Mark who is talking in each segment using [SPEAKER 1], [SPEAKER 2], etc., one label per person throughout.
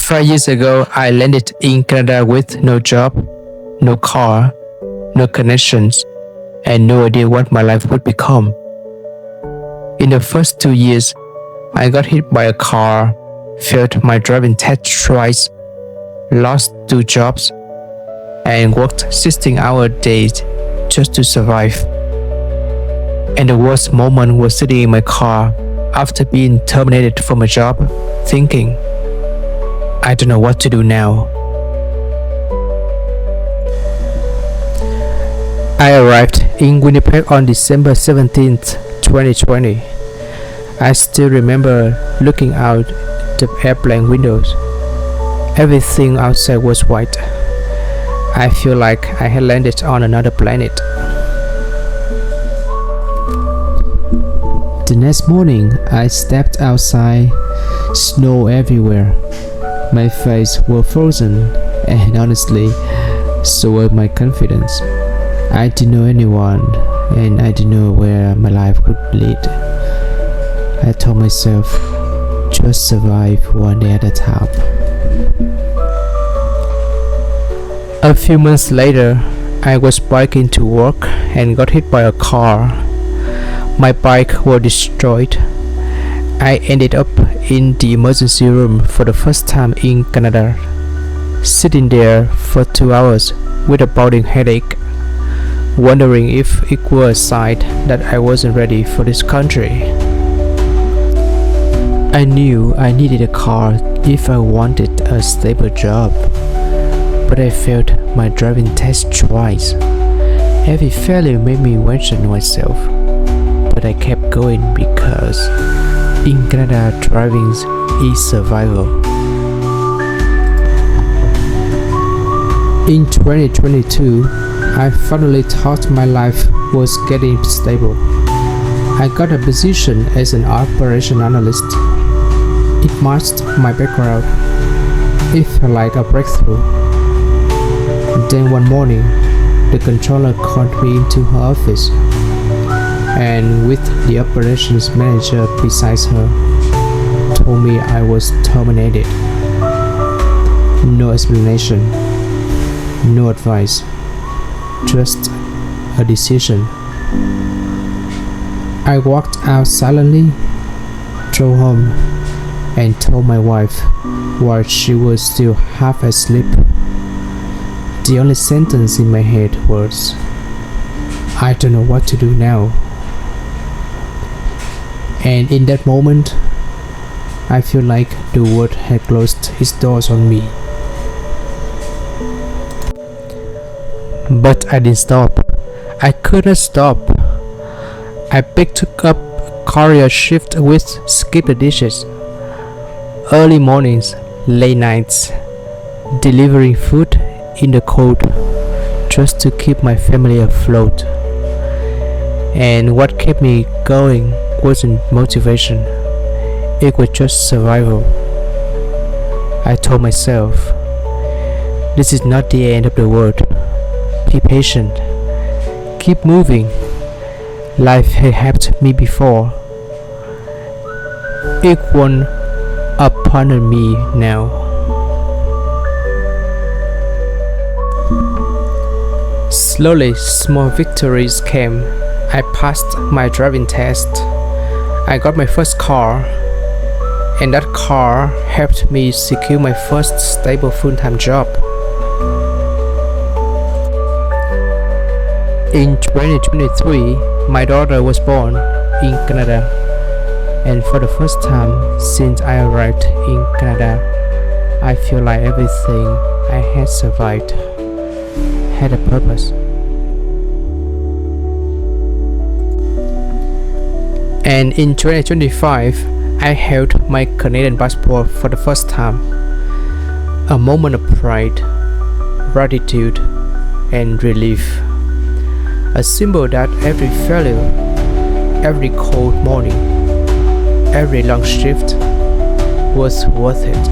[SPEAKER 1] 5 years ago, I landed in Canada with no job, no car, no connections, and no idea what my life would become. In the first 2 years, I got hit by a car, failed my driving test twice, lost two jobs, and worked 16-hour days just to survive. And the worst moment was sitting in my car after being terminated from a job, thinking, I don't know what to do now. I arrived in Winnipeg on December 17th, 2020. I still remember looking out the airplane windows. Everything outside was white. I feel like I had landed on another planet. The next morning, I stepped outside, snow everywhere. My face was frozen, and honestly, so was my confidence. I didn't know anyone, and I didn't know where my life would lead. I told myself, just survive one day at a time. A few months later, I was biking to work and got hit by a car. My bike was destroyed. I ended up in the emergency room for the first time in Canada, sitting there for 2 hours with a biting headache, wondering if it were a sign that I wasn't ready for this country. I knew I needed a car if I wanted a stable job, but I failed my driving test twice. Every failure made me question myself, but I kept going because in Canada, driving is survival. In 2022, I finally thought my life was getting stable. I got a position as an operation analyst. It matched my background. It felt like a breakthrough. Then one morning, the controller called me into her office, and with the operations manager beside her, told me I was terminated. No explanation, no advice, just a decision. I walked out silently, drove home, and told my wife while she was still half asleep. The only sentence in my head was, I don't know what to do now. And in that moment, I feel like the world had closed its doors on me. But I didn't stop. I couldn't stop. I picked up career shift with skip the dishes, early mornings, late nights, delivering food in the cold just to keep my family afloat. And what kept me going wasn't motivation, it was just survival. I told myself, this is not the end of the world. Be patient, keep moving. Life had helped me before. It won't abandon me now. Slowly, small victories came. I passed my driving test. I got my first car, and that car helped me secure my first stable full-time job. In 2023, my daughter was born in Canada, and for the first time since I arrived in Canada, I feel like everything I had survived had a purpose. And in 2025, I held my Canadian passport for the first time. A moment of pride, gratitude, and relief. A symbol that every failure, every cold morning, every long shift was worth it.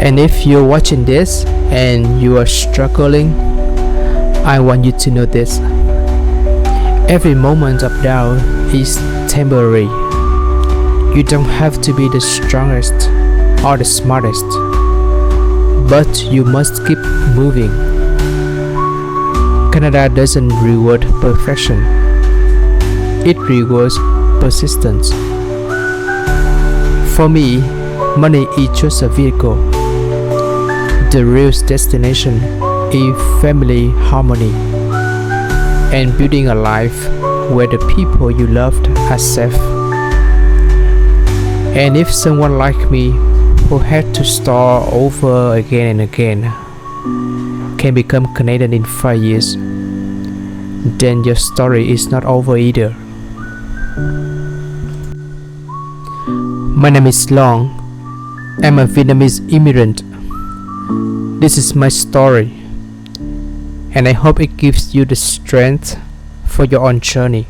[SPEAKER 1] And if you're watching this and you are struggling, I want you to know this. Every moment of doubt is temporary. You don't have to be the strongest or the smartest, but you must keep moving. Canada doesn't reward perfection, it rewards persistence. For me, money is just a vehicle. The real destination is family harmony and building a life where the people you loved are safe. And if someone like me, who had to start over again and again, can become Canadian in 5 years, then your story is not over either. My name is Long. I'm a Vietnamese immigrant. This is my story, and I hope it gives you the strength for your own journey.